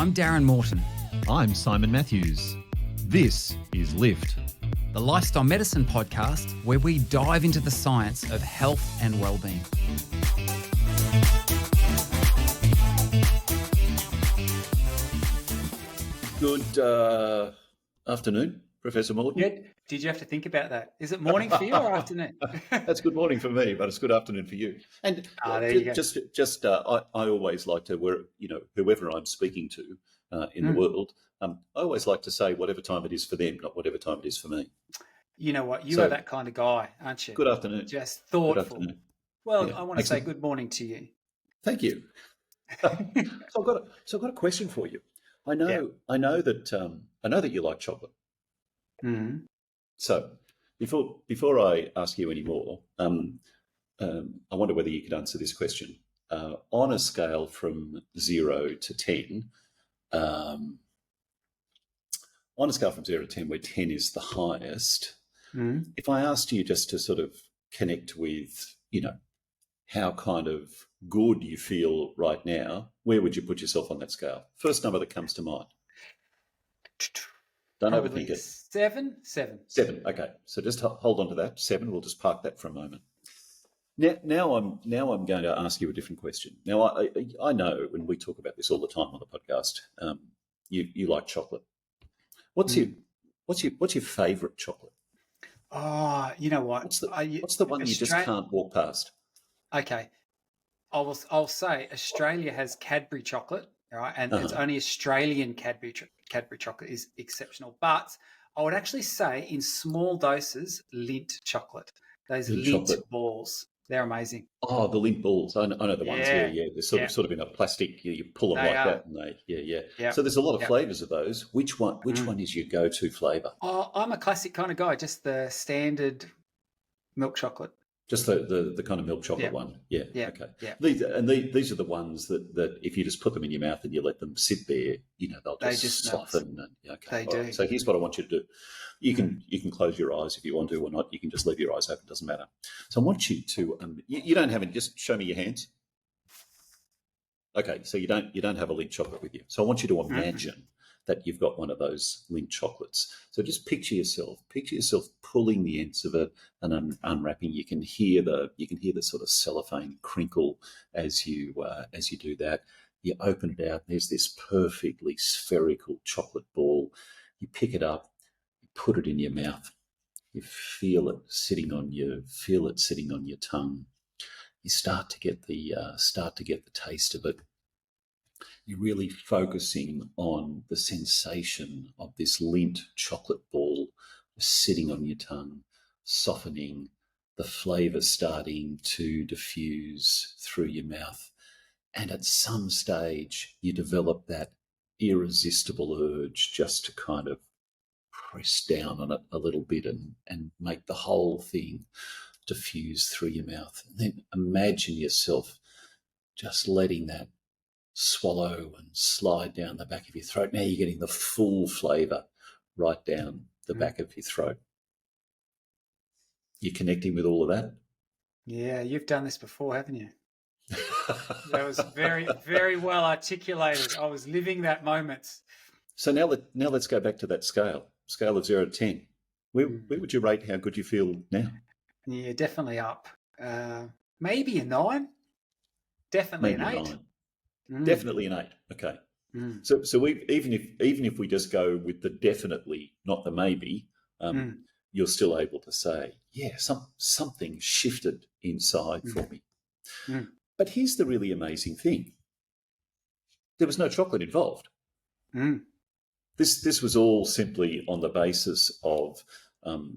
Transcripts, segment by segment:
I'm Darren Morton. I'm Simon Matthews. This is Lift, The Lifestyle Medicine podcast, where we dive into the science of health and well-being. Good afternoon, Professor Morton. Yeah. Did you have to think about that? Is it morning for you or afternoon? That's good morning for me, but it's good afternoon for you. And there you go. I always like to, whoever I'm speaking to in the world, I always like to say whatever time it is for them, not whatever time it is for me. You know what? You are that kind of guy, aren't you? Good afternoon. Just thoughtful. Good afternoon. Well, Yeah. I want to say good morning to you. Thank you. So I've got a question for you. I know that you like chocolate. Mm-hmm. So before I ask you any more, I wonder whether you could answer this question. On a scale from 0 to 10, on a scale from 0 to 10, where 10 is the highest, if I asked you just to sort of connect with, how kind of good you feel right now, where would you put yourself on that scale? First number that comes to mind. Don't Probably overthink it. 7. 7. Okay, so just hold on to that. 7. We'll just park that for a moment. Now I'm going to ask you a different question. Now I know when we talk about this all the time on the podcast, you like chocolate. What's your favourite chocolate? Oh, you know what? What's the one you just can't walk past? Okay, I'll say Australia has Cadbury chocolate, right? And it's only Australian Cadbury chocolate is exceptional. But I would actually say in small doses, Lindt chocolate. Those Lindt balls, they're amazing. Oh, the Lindt balls. I know the ones. Yeah. They're sort of in a plastic. You pull them that, and Yeah. So there's a lot of flavours of those. Which one is your go-to flavour? Oh, I'm a classic kind of guy. Just the standard milk chocolate. Just the kind of milk chocolate one. Yeah. Okay. Yeah. These are the ones that if you just put them in your mouth and you let them sit there, they'll just soften. They do. Right. So here's what I want you to do. You can close your eyes if you want to or not. You can just leave your eyes open. Doesn't matter. So I want you to you don't have any. Just show me your hands. Okay. So you don't have a Lindt chocolate with you. So I want you to imagine that you've got one of those Lindt chocolates. So just picture yourself pulling the ends of it and unwrapping. You can hear the sort of cellophane crinkle as you do that. You open it out. There's this perfectly spherical chocolate ball. You pick it up, you put it in your mouth. You feel it sitting on your tongue. You start to get the taste of it. You're really focusing on the sensation of this Lindt chocolate ball sitting on your tongue, softening, the flavour starting to diffuse through your mouth. And at some stage, you develop that irresistible urge just to kind of press down on it a little bit and make the whole thing diffuse through your mouth. And then imagine yourself just letting that swallow and slide down the back of your throat. Now you're getting the full flavour right down the back of your throat. You're connecting with all of that? Yeah, you've done this before, haven't you? That was very, very well articulated. I was living that moment. So now let's go back to that scale of 0 to 10. Where would you rate how good you feel now? Yeah, definitely up. Maybe a 9. Definitely Maybe an 8. 9. Definitely an 8. Okay. So even if we just go with the definitely, not the maybe, you're still able to say, yeah, something shifted inside for me. But here's the really amazing thing: there was no chocolate involved. This was all simply on the basis of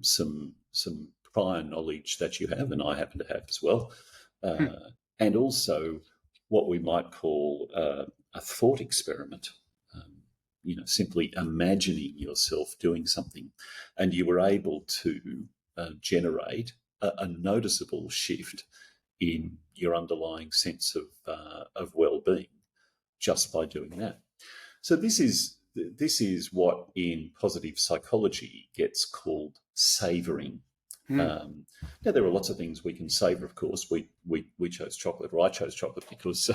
some prior knowledge that you have, and I happen to have as well, and also what we might call a thought experiment. Simply imagining yourself doing something, and you were able to generate a noticeable shift in your underlying sense of well-being just by doing that. So this is what in positive psychology gets called savouring. Now there are lots of things we can savour. Of course, we chose chocolate, or I chose chocolate because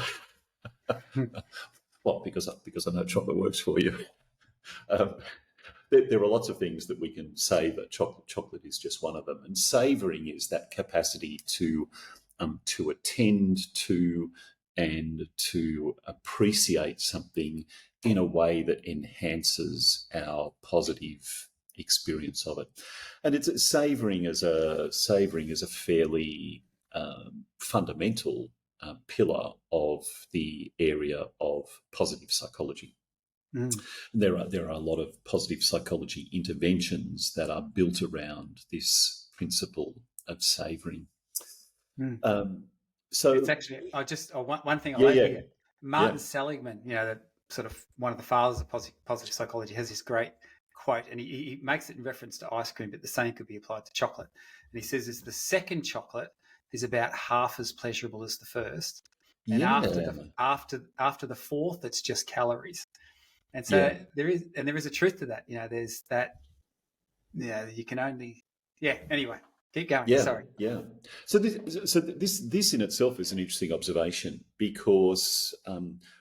Well, because I know chocolate works for you. There are lots of things that we can savour. Chocolate is just one of them, and savouring is that capacity to attend to and to appreciate something in a way that enhances our positive experience of it. And it's savouring as a fairly fundamental pillar of the area of positive psychology. There are a lot of positive psychology interventions that are built around this principle of savouring. So it's actually one thing I yeah, like yeah, here. Martin Seligman, the sort of one of the fathers of positive psychology, has this great quote, and he makes it in reference to ice cream, but the same could be applied to chocolate. And he says, "Is the second chocolate is about half as pleasurable as the first, and after the fourth, it's just calories." And so there is a truth to that. There's that. You can only. Anyway, keep going. Sorry. Yeah. So this in itself is an interesting observation, because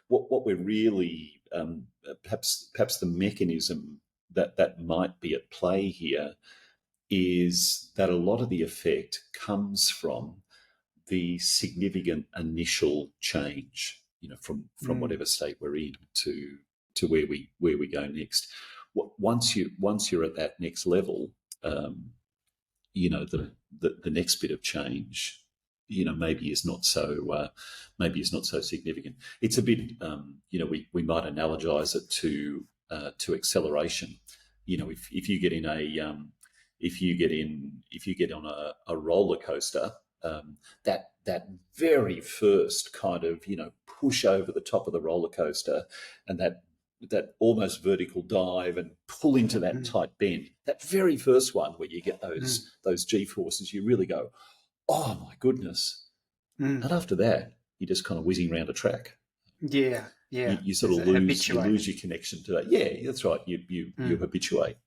what we're really perhaps the mechanism that might be at play here is that a lot of the effect comes from the significant initial change, from whatever state we're in to where we go next. Once you're at that next level, the next bit of change, maybe is not so significant. It's a bit, we might analogize it to acceleration. If you get on a roller coaster, that very first kind of push over the top of the roller coaster, and that almost vertical dive and pull into that tight bend, that very first one where you get those G-forces, you really go, oh my goodness. And after that, you're just kind of whizzing around a track. Yeah. You sort of lose your connection to that. Yeah, that's right. You habituate.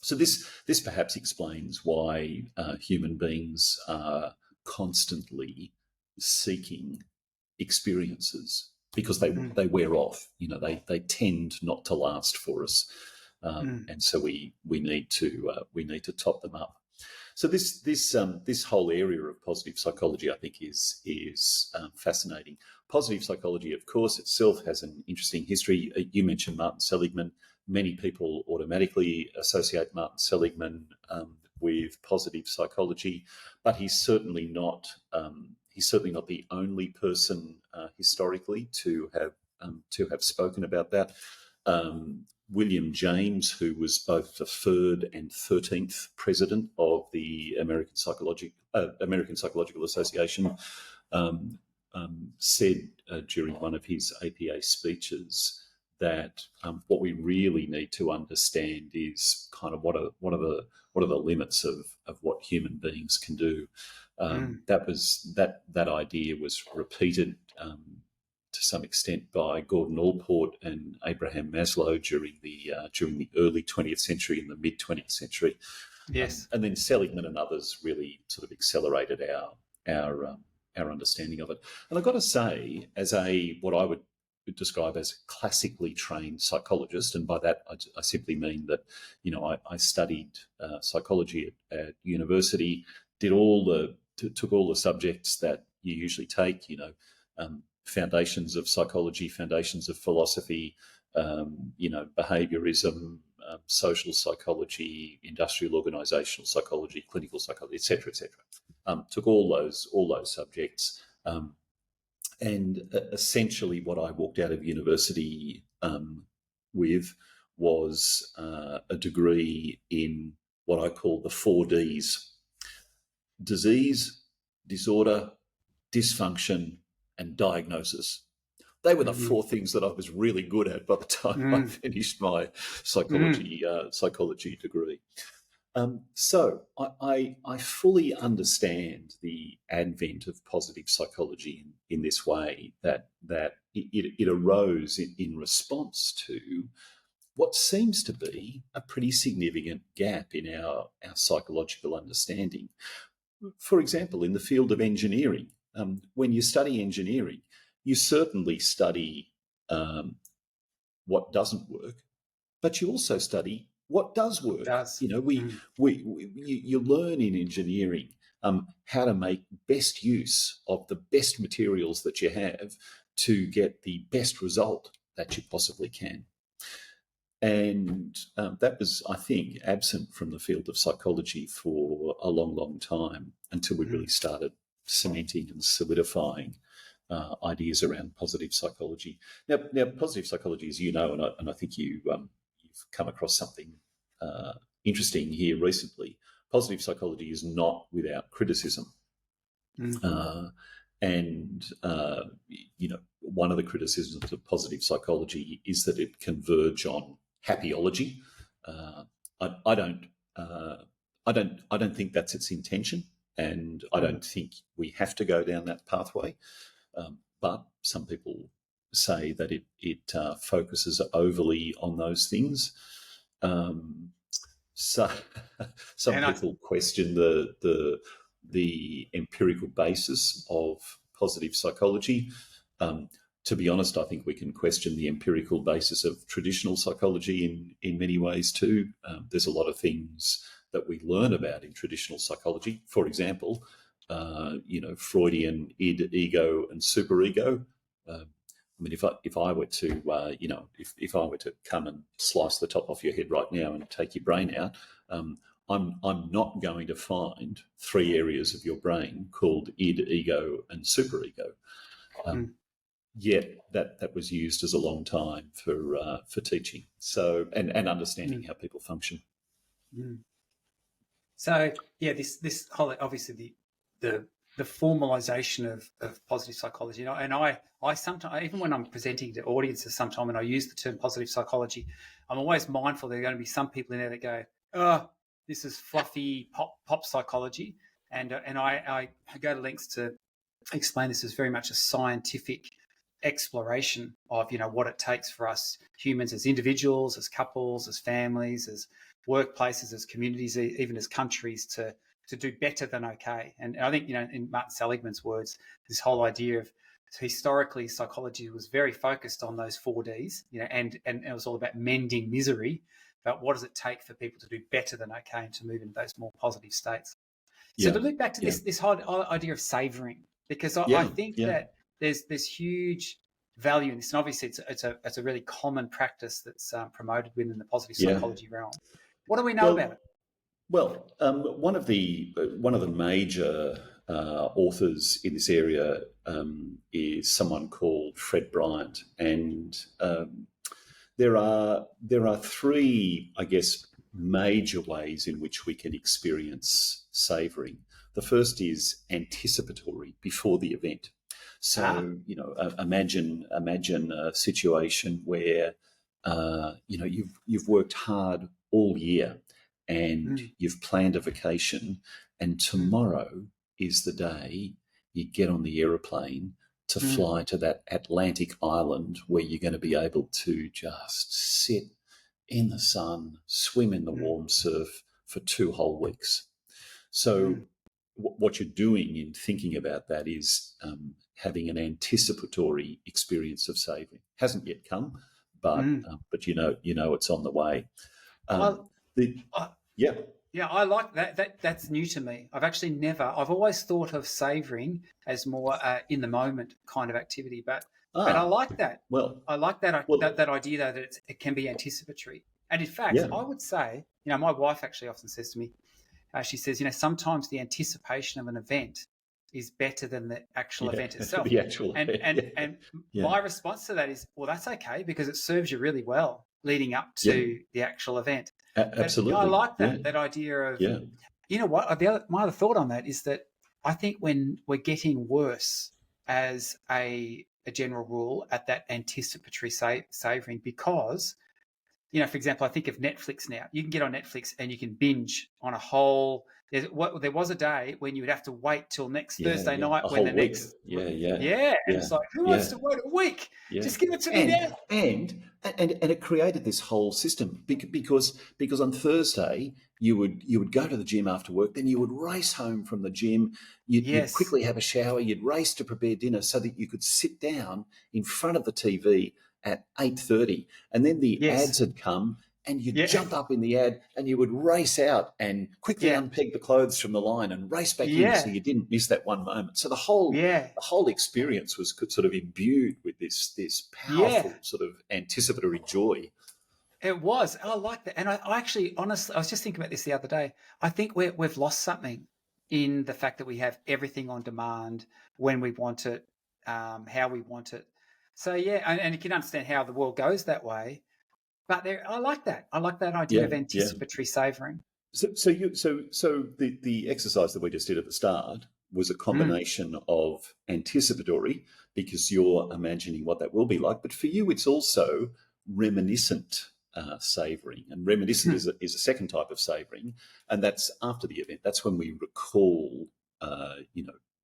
So this perhaps explains why human beings are constantly seeking experiences, because they wear off. They tend not to last for us, and so we need to top them up. So this whole area of positive psychology, I think, is fascinating. Positive psychology, of course, itself has an interesting history. You mentioned Martin Seligman. Many people automatically associate Martin Seligman with positive psychology, but he's certainly not the only person historically to have spoken about that. William James, who was both the 3rd and 13th president of the American Psychological Association, said during one of his APA speeches that what we really need to understand is kind of what are the limits of what human beings can do. That idea was repeated to some extent by Gordon Allport and Abraham Maslow during the early 20th century and the mid 20th century. Yes, and then Seligman and others really sort of accelerated our understanding of it. And I've got to say, as what I would describe as a classically trained psychologist, and by that I simply mean that I studied psychology at university, took all the subjects that you usually take, foundations of psychology, foundations of philosophy, behaviorism, social psychology, industrial organizational psychology, clinical psychology, etc., etc. Took all those subjects, and essentially what I walked out of university with was a degree in what I call the 4 Ds: disease, disorder, dysfunction, and diagnosis. They were the 4 things that I was really good at by the time I finished my psychology degree. So I fully understand the advent of positive psychology in this way, that it arose in response to what seems to be a pretty significant gap in our psychological understanding. For example, in the field of engineering, when you study engineering, you certainly study what doesn't work, but you also study what does work. Does. You learn in engineering how to make best use of the best materials that you have to get the best result that you possibly can. And that was, I think, absent from the field of psychology for a long, long time until we really started cementing and solidifying ideas around positive psychology. Now, positive psychology, as you know, and I think you've come across something interesting here recently. Positive psychology is not without criticism. One of the criticisms of positive psychology is that it can verge on happyology. I don't think that's its intention, and I don't think we have to go down that pathway. But some people say that it focuses overly on those things. So some people question the empirical basis of positive psychology. To be honest, I think we can question the empirical basis of traditional psychology in many ways too. There's a lot of things that we learn about in traditional psychology. For example, Freudian id, ego, and superego. I mean, if I were to, if I were to come and slice the top off your head right now and take your brain out, I'm not going to find three areas of your brain called id, ego, and superego. Yet that was used as a long time for teaching. So and understanding how people function. So yeah, this whole, obviously the formalization of positive psychology, and I sometimes, even when I'm presenting to audiences sometimes and I use the term positive psychology, I'm always mindful there are going to be some people in there that go, oh, this is fluffy pop psychology, and I go to lengths to explain this as very much a scientific exploration of what it takes for us humans as individuals, as couples, as families, as workplaces, as communities, even as countries to do better than okay. And I think, in Martin Seligman's words, this whole idea of historically psychology was very focused on those 4 Ds, and it was all about mending misery. But what does it take for people to do better than okay and to move into those more positive states? So to look back to this whole idea of savouring, because I think that there's huge value in this, and obviously it's a really common practice that's promoted within the positive psychology realm. What do we know about it? Well, one of the major authors in this area is someone called Fred Bryant, and there are three, I guess, major ways in which we can experience savouring. The first is anticipatory, before the event. So imagine a situation where you've worked hard all year and you've planned a vacation, and tomorrow is the day you get on the aeroplane to fly to that Atlantic island where you're going to be able to just sit in the sun, swim in the warm surf for 2 whole weeks. So what you're doing in thinking about that is having an anticipatory experience of savouring. Hasn't yet come, but it's on the way. I like that. That's new to me. I've always thought of savouring as more in the moment kind of activity, but I like that. I like that idea that it can be anticipatory. And in fact, I would say, my wife actually often says to me, she says, sometimes the anticipation of an event is better than the actual event itself. My response to that is, well, that's okay, because it serves you really well leading up to the actual event. Absolutely. But I like that idea of, you know what, my other thought on that is that I think when we're getting worse as a general rule at that anticipatory savouring, because, for example, I think of Netflix now. You can get on Netflix and you can binge on a whole. There was a day when you would have to wait till next Thursday night when the week. next. And it's like, who wants to wait a week? Just give it to me now. And it created this whole system because on Thursday you would go to the gym after work, then you would race home from the gym. You'd quickly have a shower. You'd race to prepare dinner so that you could sit down in front of the TV at 8:30, and then the Yes. ads had come, and you'd Yeah. jump up in the ad and you would race out and quickly Yeah. unpeg the clothes from the line and race back in Yeah. so you didn't miss that one moment. So the whole experience was sort of imbued with this powerful sort of anticipatory joy. It was. I like that. And I actually, honestly, I was just thinking about this the other day. I think we've lost something in the fact that we have everything on demand when we want it, how we want it. So, yeah, and you can understand how the world goes that way. But I like that. I like that idea of anticipatory savouring. So the exercise that we just did at the start was a combination of anticipatory, because you're imagining what that will be like, but for you it's also reminiscent savouring, and reminiscent is a second type of savouring, and that's after the event. That's when we recall,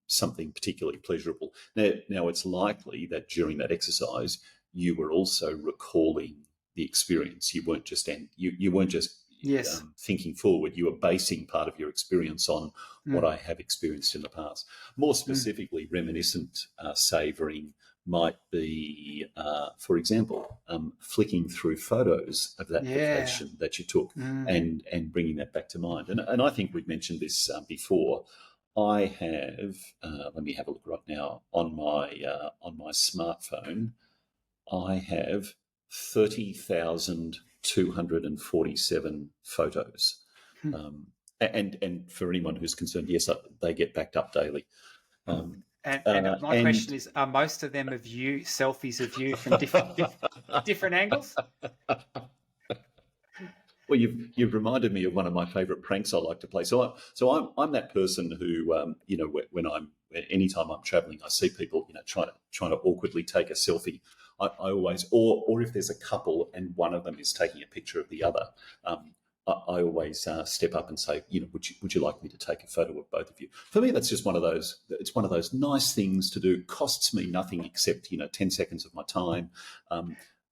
something particularly pleasurable. Now it's likely that during that exercise you were also recalling the experience. You weren't just thinking forward. You were basing part of your experience on what I have experienced in the past. More specifically, reminiscent savouring might be, for example, flicking through photos of that vacation that you took and bringing that back to mind. And I think we've mentioned this before. I have, let me have a look right now, on my smartphone, I have 30,247 photos. And for anyone who's concerned, yes, they get backed up daily. And my question is, are most of them of you, selfies of you from different angles? Well, you've reminded me of one of my favourite pranks I like to play. So I'm that person who, anytime I'm travelling, I see people, trying to awkwardly take a selfie. I always, or if there's a couple and one of them is taking a picture of the other, I always step up and say, would you like me to take a photo of both of you? For me, that's just one of those. It's one of those nice things to do. Costs me nothing except 10 seconds of my time.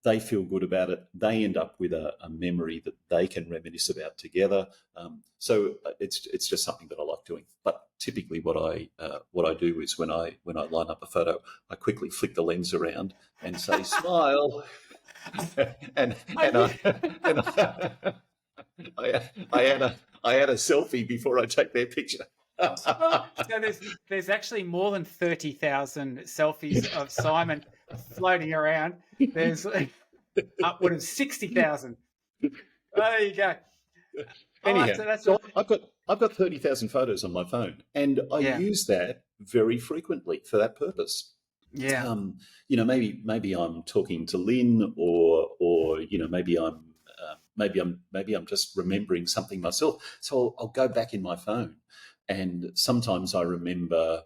They feel good about it. They end up with a memory that they can reminisce about together. So it's just something that I like doing. But typically, what I do is when I line up a photo, I quickly flick the lens around and say smile, and I add a selfie before I take their picture. So there's actually more than 30,000 selfies of Simon floating around. There's upward of 60,000. There you go. Anyhow, I've got 30,000 photos on my phone, and I use that very frequently for that purpose. Yeah. Maybe I'm talking to Lynn, or maybe I'm just remembering something myself. So I'll go back in my phone, and sometimes I remember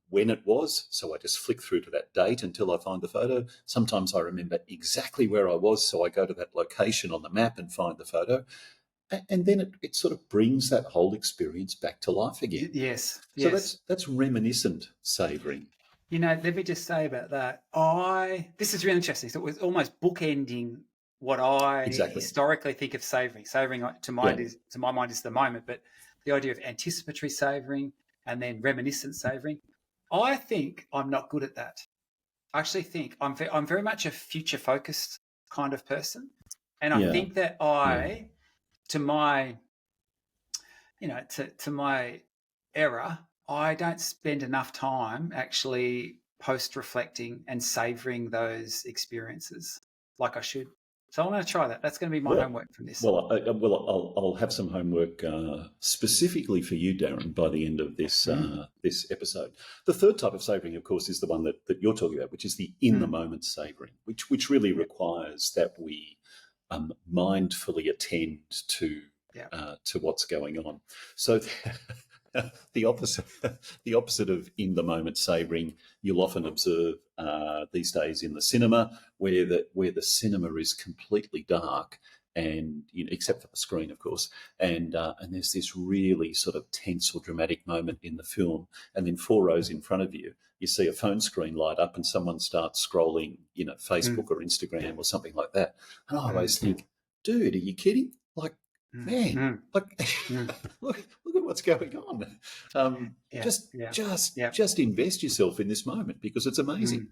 when it was, so I just flick through to that date until I find the photo. Sometimes I remember exactly where I was, so I go to that location on the map and find the photo. And then it sort of brings that whole experience back to life again. Yes. So that's reminiscent savouring. Let me just say about that. This is really interesting. So it was almost bookending what I historically think of savouring. Savouring to my mind is the moment, but the idea of anticipatory savouring and then reminiscent savouring, I think I'm not good at that. I actually think I'm very much a future focused kind of person, and I think that to my era, I don't spend enough time actually post-reflecting and savouring those experiences like I should. So I'm going to try that. That's going to be my homework from this. Well, I'll have some homework specifically for you, Darren, by the end of this this episode. The third type of savouring, of course, is the one that you're talking about, which is the in-the-moment savouring, which really requires that we mindfully attend to what's going on. So the opposite of in-the-moment savouring, you'll often observe these days in the cinema, where the cinema is completely dark, and except for the screen, of course, and there's this really sort of tense or dramatic moment in the film, and then 4 rows in front of you, you see a phone screen light up, and someone starts scrolling, Facebook or Instagram or something like that, and I always think, dude, are you kidding? Like, man, look at what's going on. Just invest yourself in this moment, because it's amazing.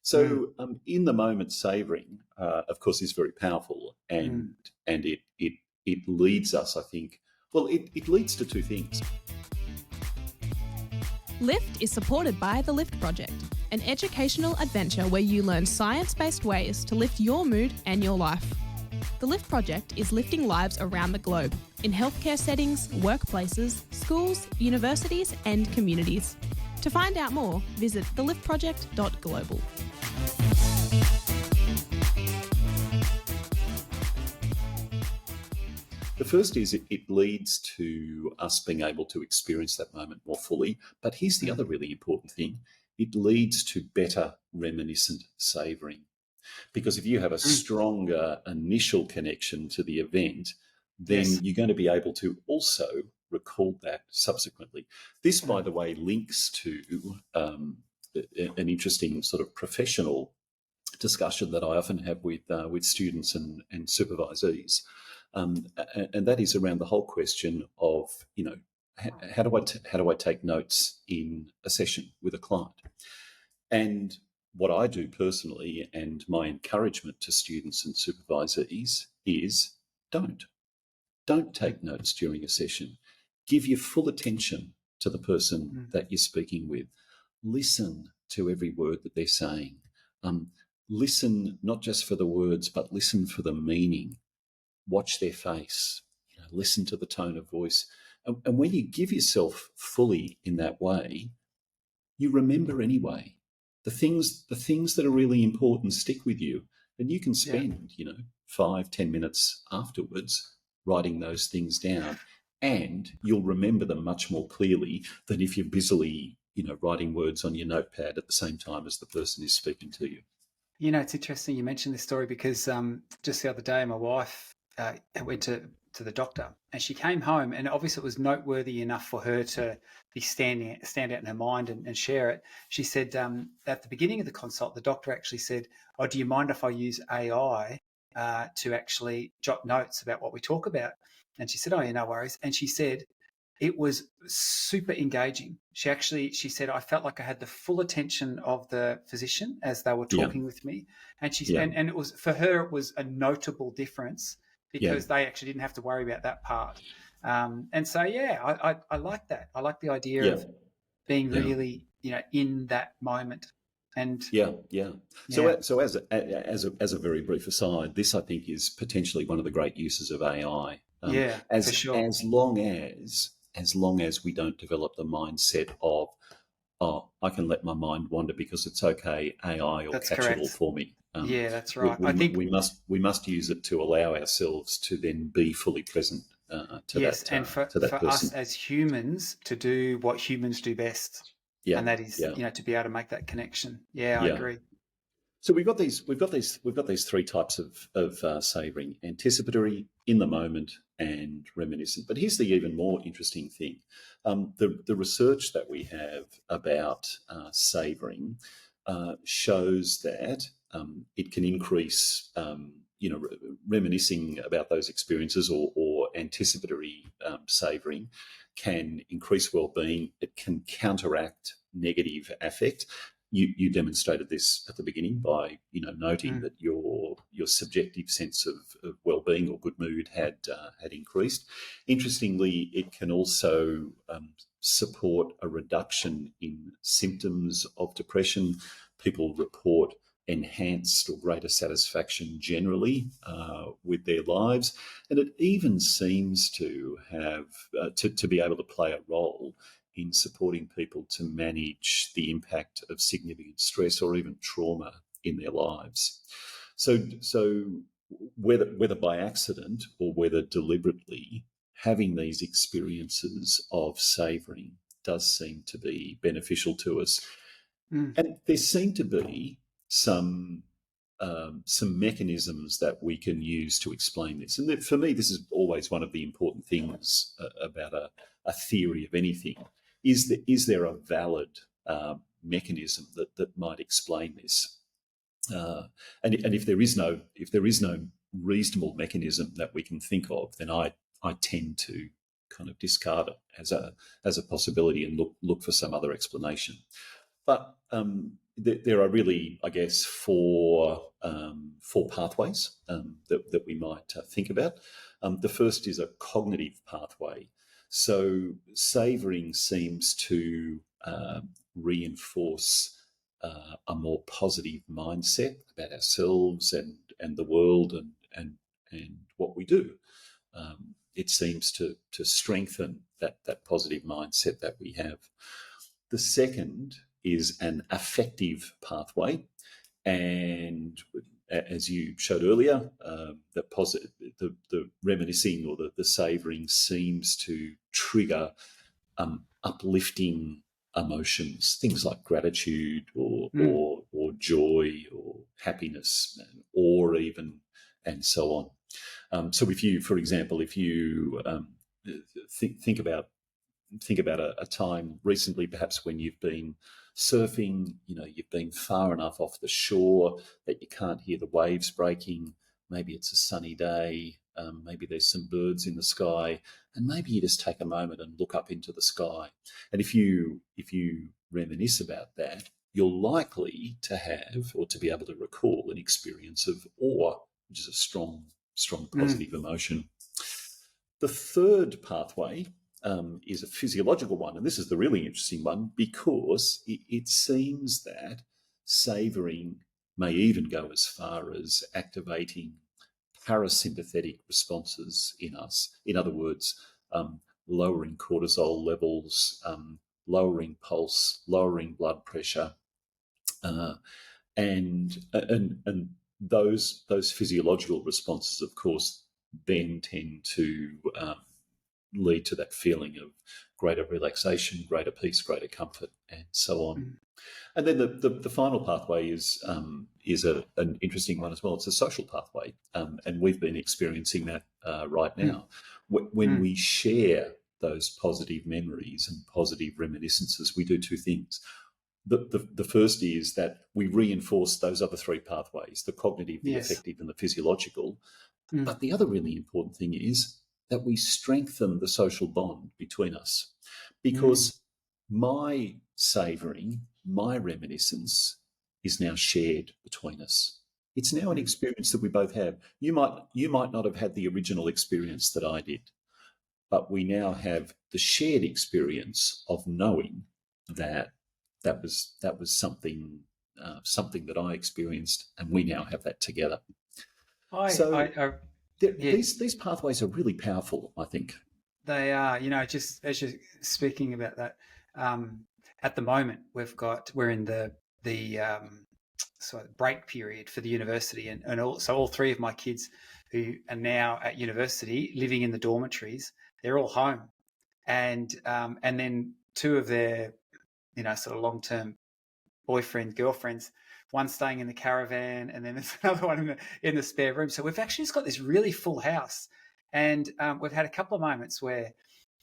So in the moment, savouring, of course, is very powerful, and it leads us, I think. Well, it leads to two things. LIFT is supported by the LIFT Project, an educational adventure where you learn science-based ways to lift your mood and your life. The LIFT Project is lifting lives around the globe, in healthcare settings, workplaces, schools, universities and communities. To find out more, visit theliftproject.global. The first is it leads to us being able to experience that moment more fully. But here's the other really important thing. It leads to better reminiscent savouring. Because if you have a stronger initial connection to the event, then you're going to be able to also recall that subsequently. This, by the way, links to an interesting sort of professional discussion that I often have with students and supervisees. And that is around the whole question of, how do I take notes in a session with a client? And what I do personally, and my encouragement to students and supervisees, is don't take notes during a session. Give your full attention to the person that you're speaking with. Listen to every word that they're saying. Listen not just for the words, but listen for the meaning. Watch their face, listen to the tone of voice. And when you give yourself fully in that way, you remember anyway. The things that are really important stick with you. And you can spend, 5-10 minutes afterwards writing those things down, and you'll remember them much more clearly than if you're busily, writing words on your notepad at the same time as the person is speaking to you. It's interesting you mentioned this story because just the other day, my wife went to the doctor, and she came home, and obviously it was noteworthy enough for her to be stand out in her mind and share it. She said at the beginning of the consult, the doctor actually said, "Oh, do you mind if I use AI to actually jot notes about what we talk about?" And she said, "Oh, yeah, no worries." And she said it was super engaging. She said, "I felt like I had the full attention of the physician as they were talking with me." And and it was, for her, it was a notable difference because they actually didn't have to worry about that part. And so, I like that. I like the idea of being really, in that moment. And So as a very brief aside, this, I think, is potentially one of the great uses of AI. For sure. As long as we don't develop the mindset of, I can let my mind wander because it's okay, AI will catch it all for me. That's right. I think we must use it to allow ourselves to then be fully present to that. And for person. us as humans to do what humans do best, and that is to be able to make that connection. I agree. So we've got these three types of savouring: anticipatory, in the moment, and reminiscent. But here's the even more interesting thing: the research that we have about savouring shows that it can increase, reminiscing about those experiences or anticipatory savouring can increase well-being. It can counteract negative affect. You demonstrated this at the beginning by noting that your subjective sense of well-being or good mood had increased. Interestingly, it can also support a reduction in symptoms of depression. People report enhanced or greater satisfaction generally with their lives, and it even seems to have to be able to play a role in supporting people to manage the impact of significant stress or even trauma in their lives. So whether by accident or whether deliberately, having these experiences of savouring does seem to be beneficial to us. And there seem to be some mechanisms that we can use to explain this. And for me, this is always one of the important things about a theory of anything. Is there a valid mechanism that might explain this? And if there is no reasonable mechanism that we can think of, then I tend to kind of discard it as a possibility and look for some other explanation. But there are really, I guess, four pathways that we might think about. The first is a cognitive pathway. So savouring seems to reinforce a more positive mindset about ourselves and the world and what we do. It seems to strengthen that positive mindset that we have. The second is an affective pathway, and as you showed earlier, the reminiscing or the savouring seems to trigger uplifting emotions, things like gratitude or joy or happiness, or even, and so on. So if you, for example, if you think about a time recently, perhaps when you've been surfing, you've been far enough off the shore that you can't hear the waves breaking. Maybe it's a sunny day. Maybe there's some birds in the sky, and maybe you just take a moment and look up into the sky. And if you reminisce about that, you're likely to have, or to be able to recall, an experience of awe, which is a strong positive emotion. The third pathway is a physiological one, and this is the really interesting one, because it seems that savouring may even go as far as activating parasympathetic responses in us. In other words, lowering cortisol levels, lowering pulse, lowering blood pressure, and those physiological responses, of course, then tend to lead to that feeling of greater relaxation, greater peace, greater comfort, and so on. And then the final pathway is an interesting one as well. It's a social pathway, and we've been experiencing that right now. When we share those positive memories and positive reminiscences, we do two things. The first is that we reinforce those other three pathways: the cognitive, the affective, and the physiological. But the other really important thing is that we strengthen the social bond between us, because my savouring, my reminiscence is now shared between us. It's now an experience that we both have. You might not have had the original experience that I did, but we now have the shared experience of knowing that was something that I experienced, and we now have that together. These pathways are really powerful, I think. They are. Just as you're speaking about that, at the moment we're in the break period for the university, and all three of my kids who are now at university living in the dormitories, they're all home, and then two of their sort of long-term girlfriends, one staying in the caravan, and then there's another one in the spare room. So we've actually just got this really full house, and we've had a couple of moments where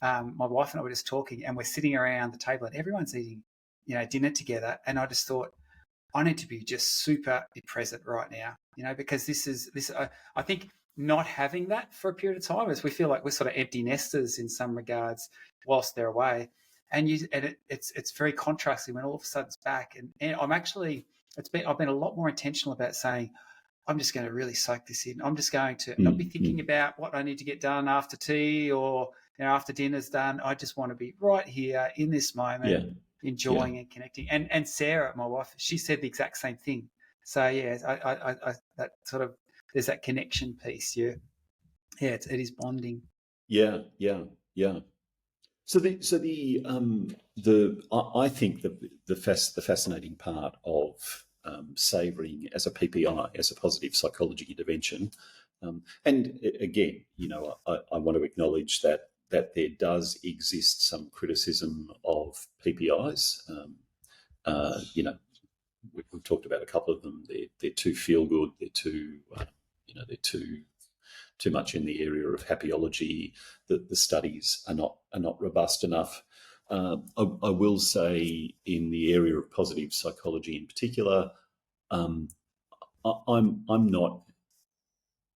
my wife and I were just talking, and we're sitting around the table, and everyone's eating, dinner together. And I just thought, I need to be just super present right now, because this. I think not having that for a period of time, as we feel like we're sort of empty nesters in some regards whilst they're away. And it's very contrasting when all of a sudden it's back. And I've been a lot more intentional about saying, I'm just going to really soak this in. I'm just going to not be thinking about what I need to get done after tea or after dinner's done. I just want to be right here in this moment, enjoying and connecting. And Sarah, my wife, she said the exact same thing. So I that sort of, there's that connection piece. It is bonding. Yeah. So I think the fascinating part of savouring as a PPI, as a positive psychology intervention, and again, I want to acknowledge that there does exist some criticism of PPIs. We've talked about a couple of them. They're too feel good. They're too they're too much in the area of happyology. The studies are not robust enough. I will say, in the area of positive psychology in particular, I'm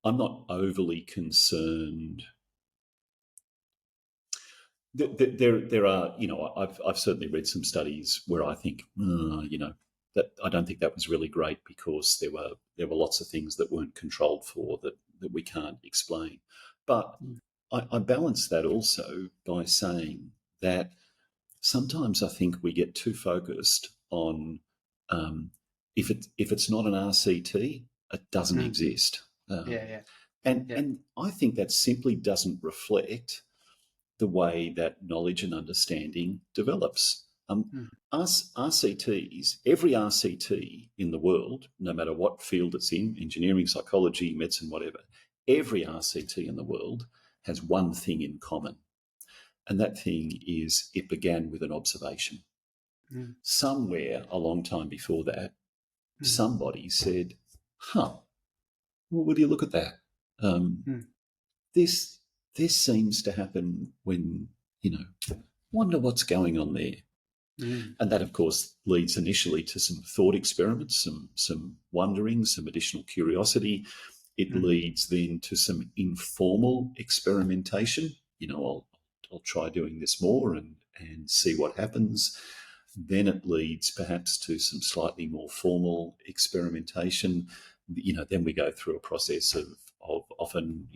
not overly concerned. There are, I've certainly read some studies where I think, I don't think that was really great, because there were lots of things that weren't controlled for that we can't explain. But I balance that also by saying that sometimes I think we get too focused on if it's not an RCT, it doesn't exist. And I think that simply doesn't reflect the way that knowledge and understanding develops. RCTs, every RCT in the world, no matter what field it's in, engineering, psychology, medicine, whatever, every RCT in the world has one thing in common. And that thing is it began with an observation. Somewhere a long time before that, somebody said, well, would you look at that? This seems to happen when, wonder what's going on there. And that, of course, leads initially to some thought experiments, some wondering, some additional curiosity. It leads then to some informal experimentation. I'll try doing this more and see what happens. Then it leads perhaps to some slightly more formal experimentation. Then we go through a process of often,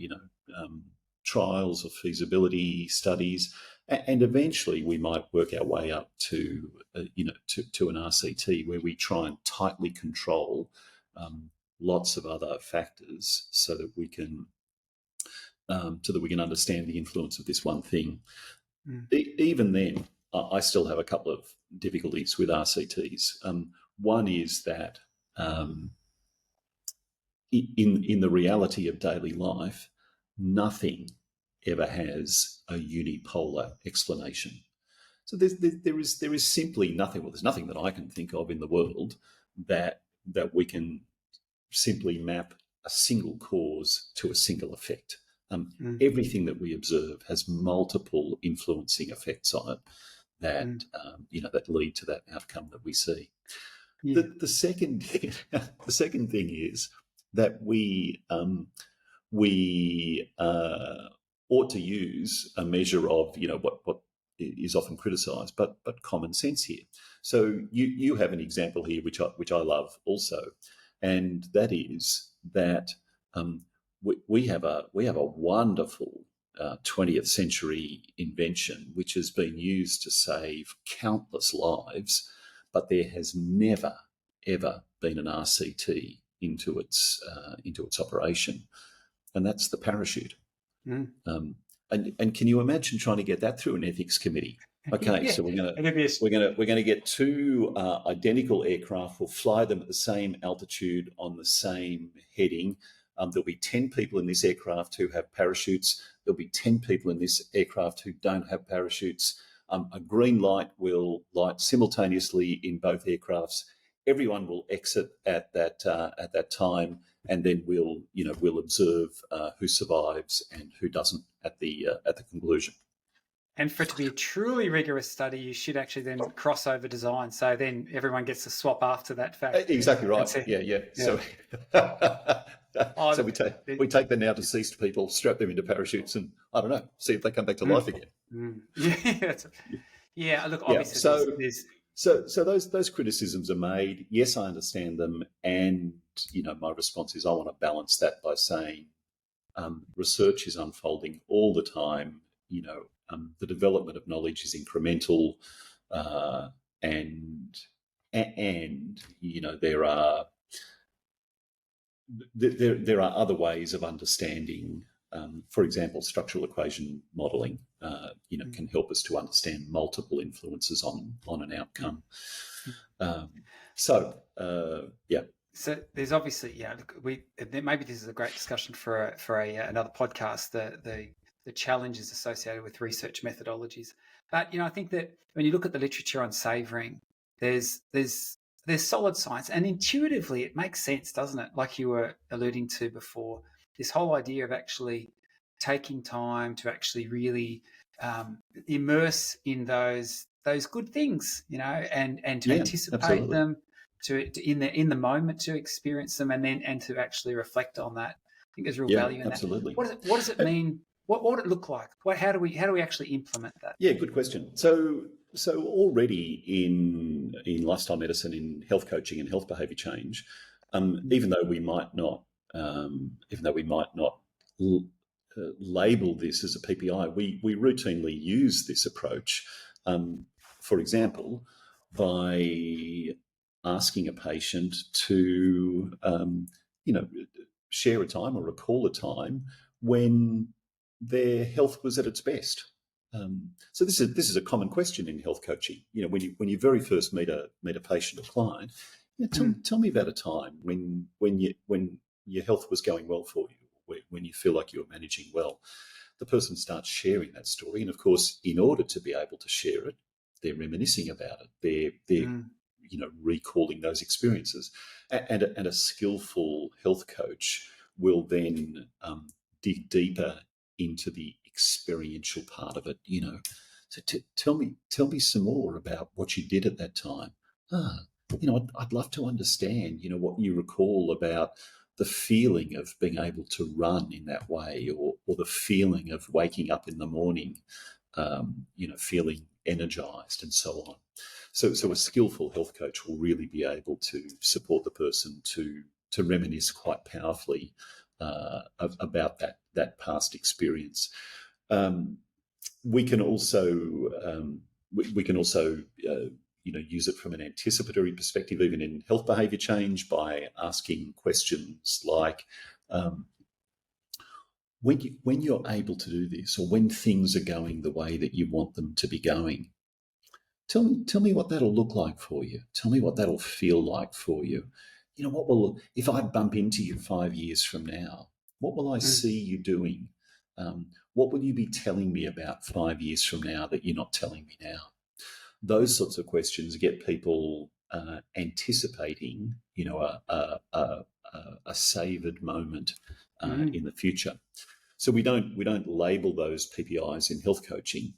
trials or feasibility studies, and eventually we might work our way up to an RCT where we try and tightly control lots of other factors so that we can understand the influence of this one thing. Even then, I still have a couple of difficulties with RCTs. One is that in the reality of daily life, nothing ever has a unipolar explanation. So there is simply nothing. Well, there's nothing that I can think of in the world that we can simply map a single cause to a single effect. Everything that we observe has multiple influencing effects on it that that lead to that outcome that we see. The second thing is that we ought to use a measure of what is often criticised, but common sense here. So you have an example here which I love also, and that is that we have a wonderful 20th century invention which has been used to save countless lives, but there has never ever been an RCT into its operation, and that's the parachute. And can you imagine trying to get that through an ethics committee? Okay, so we're going to get two identical aircraft. We'll fly them at the same altitude on the same heading. There'll be 10 people in this aircraft who have parachutes. There'll be 10 people in this aircraft who don't have parachutes. A green light will light simultaneously in both aircrafts. Everyone will exit at that time, and then we'll observe who survives and who doesn't at the conclusion. And for it to be a truly rigorous study, you should actually then crossover design. So then everyone gets to swap after that fact. Exactly right. Yeah. So, so we take the now deceased people, strap them into parachutes, and I don't know, see if they come back to life again. Yeah. Look, obviously, So those criticisms are made. Yes, I understand them, and my response is I want to balance that by saying research is unfolding all the time. The development of knowledge is incremental, and there are other ways of understanding. For example, structural equation modelling, can help us to understand multiple influences on an outcome. So there's obviously, maybe this is a great discussion for another podcast. The challenges associated with research methodologies, but I think that when you look at the literature on savouring, there's solid science, and intuitively it makes sense, doesn't it? Like you were alluding to before, this whole idea of actually taking time to actually really immerse in those good things, and to anticipate absolutely. Them, to in the moment to experience them, and to actually reflect on that. I think there's real value in absolutely. that. What does it mean? What would it look like? How do we actually implement that? Yeah, good question. So already in lifestyle medicine, in health coaching and health behaviour change, even though we might not label this as a PPI, we routinely use this approach. For example, by asking a patient to share a time or recall a time when their health was at its best. So this is a common question in health coaching. When you very first meet a patient or client, tell me about a time when your health was going well for you, when you feel like you're managing well. The person starts sharing that story, and of course, in order to be able to share it, they're reminiscing about it. They're recalling those experiences, and a skillful health coach will then dig deeper into the experiential part of it. So tell me some more about what you did at that time. I'd love to understand, what you recall about the feeling of being able to run in that way, or the feeling of waking up in the morning, feeling energized and so on. So a skillful health coach will really be able to support the person to reminisce quite powerfully about that past experience. We can also use it from an anticipatory perspective, even in health behaviour change, by asking questions like, when you're able to do this, or when things are going the way that you want them to be going, tell me what that'll look like for you. Tell me what that'll feel like for you. If I bump into you 5 years from now, what will I see you doing? What will you be telling me about 5 years from now that you're not telling me now? Those sorts of questions get people anticipating, a savoured moment in the future. So we don't label those PPIs in health coaching,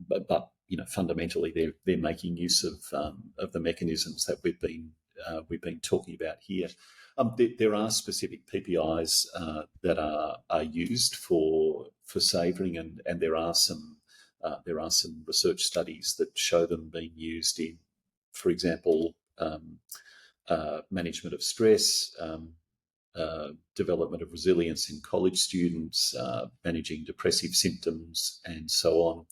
but fundamentally they're making use of the mechanisms that we've been talking about here. There are specific PPIs that are used for savouring, and there are some research studies that show them being used in, for example, management of stress, development of resilience in college students, managing depressive symptoms, and so on.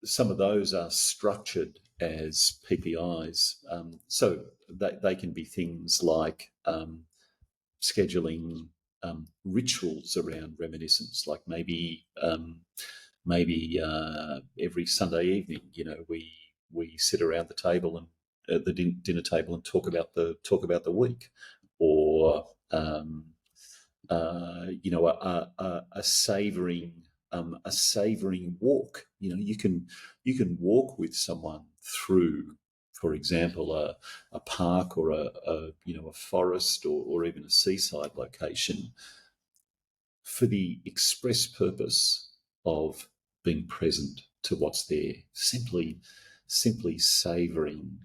Some of those are structured as PPIs, so they can be things like scheduling rituals around reminiscence, like maybe every Sunday evening, we sit around the table and at the dinner table and talk about the week, or a savouring walk. You can walk with someone through, for example, a park, or a forest, or even a seaside location, for the express purpose of being present to what's there, simply savouring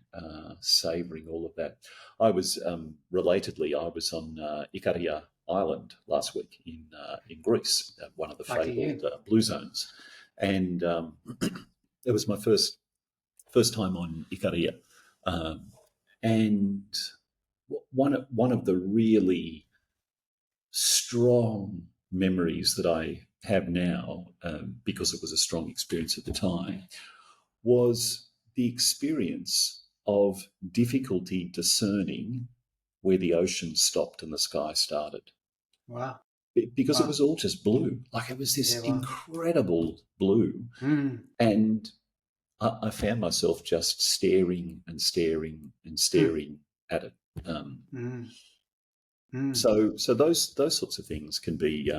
all of that. I was relatedly on Ikaria Island last week in Greece, one of the fabled blue zones, and it was my first time on Ikaria, and one of the really strong memories that I have now, because it was a strong experience at the time, was the experience of difficulty discerning where the ocean stopped and the sky started. Wow. Because it was all just blue. Like, it was this incredible blue. And I found myself just staring and staring and staring at it. So those sorts of things can be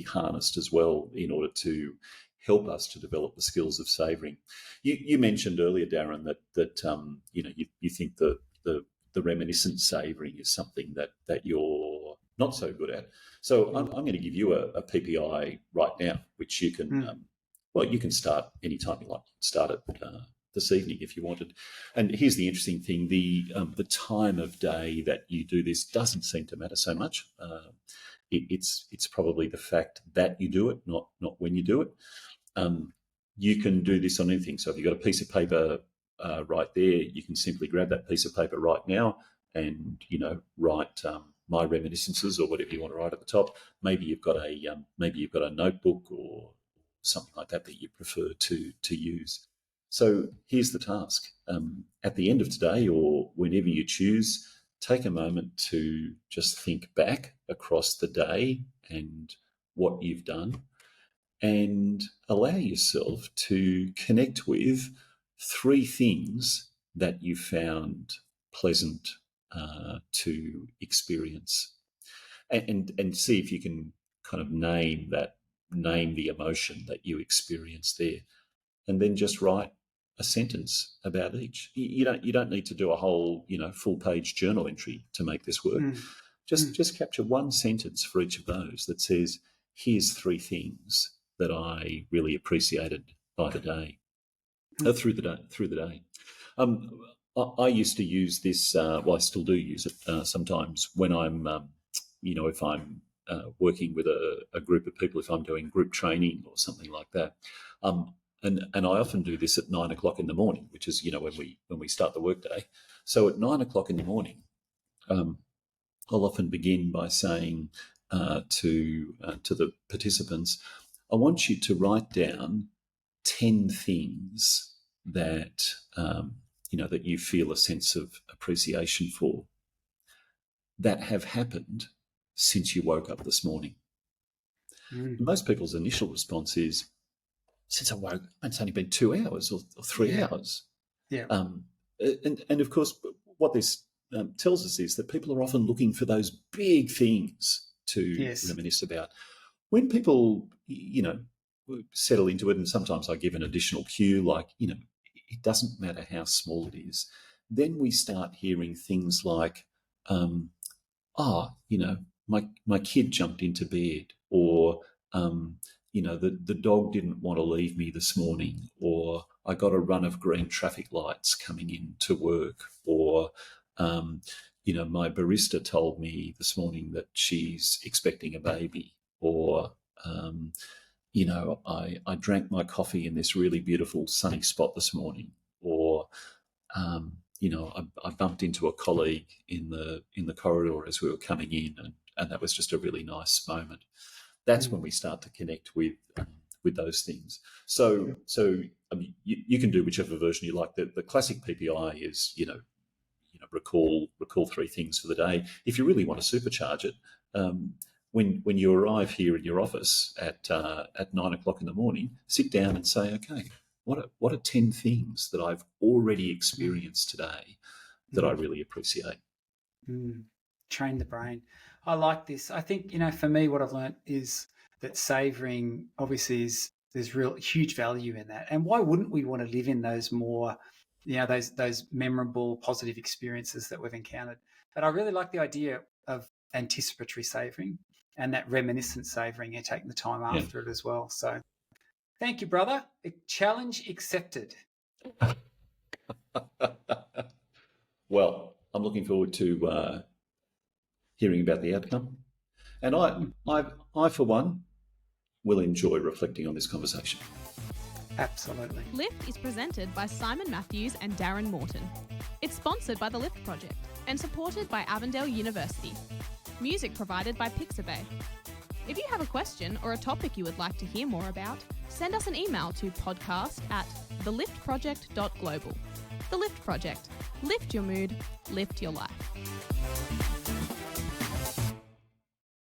harnessed as well in order to help us to develop the skills of savouring. You mentioned earlier, Darren, that you think that the reminiscent savouring is something that you're not so good at. So I'm going to give you a PPI right now, which you can you can start anytime you like. Start it this evening if you wanted. And here's the interesting thing: the time of day that you do this doesn't seem to matter so much. It's probably the fact that you do it, not when you do it. You can do this on anything. So if you've got a piece of paper right there, you can simply grab that piece of paper right now and write my reminiscences or whatever you want to write at the top. Maybe you've got a notebook or something like that you prefer to use. So here's the task. At the end of today or whenever you choose, take a moment to just think back across the day and what you've done, and allow yourself to connect with 3 things that you found pleasant to experience, and see if you can kind of name the emotion that you experienced there, and then just write a sentence about each. You don't need to do a whole full page journal entry to make this work. Just capture one sentence for each of those that says, here's 3 things that I really appreciated by the day, through the day. I used to use this. I still do use it sometimes when I'm, if I'm working with a group of people, if I'm doing group training or something like that. And I often do this at 9 o'clock in the morning, which is when we start the workday. So at 9 o'clock in the morning, I'll often begin by saying to the participants, I want you to write down 10 things that that you feel a sense of appreciation for that have happened since you woke up this morning. Most people's initial response is, since I woke, it's only been 2 hours or 3 hours. Yeah. And of course, what this tells us is that people are often looking for those big things to reminisce about. When people, settle into it, and sometimes I give an additional cue, like, it doesn't matter how small it is, then we start hearing things like, my kid jumped into bed, or, the dog didn't want to leave me this morning, or I got a run of green traffic lights coming in to work, or, my barista told me this morning that she's expecting a baby, or, I drank my coffee in this really beautiful sunny spot this morning, or, I bumped into a colleague in the corridor as we were coming in, and that was just a really nice moment. That's when we start to connect with those things. So I mean, you can do whichever version you like. The classic PPI is recall 3 things for the day. If you really want to supercharge it, when you arrive here in your office at 9 o'clock in the morning, sit down and say, okay, what are 10 things that I've already experienced today that I really appreciate? Train the brain. I like this. I think, for me, what I've learned is that savouring obviously there's real huge value in that. And why wouldn't we want to live in those more, those memorable, positive experiences that we've encountered? But I really like the idea of anticipatory savouring and that reminiscent savouring and taking the time after it as well. So thank you, brother. Challenge accepted. Well, I'm looking forward to hearing about the outcome. And I, for one, will enjoy reflecting on this conversation. Absolutely. Lift is presented by Simon Matthews and Darren Morton. It's sponsored by the Lift Project and supported by Avondale University. Music provided by Pixabay. If you have a question or a topic you would like to hear more about, send us an email to podcast@theliftproject.global. The Lift Project. Lift your mood, lift your life.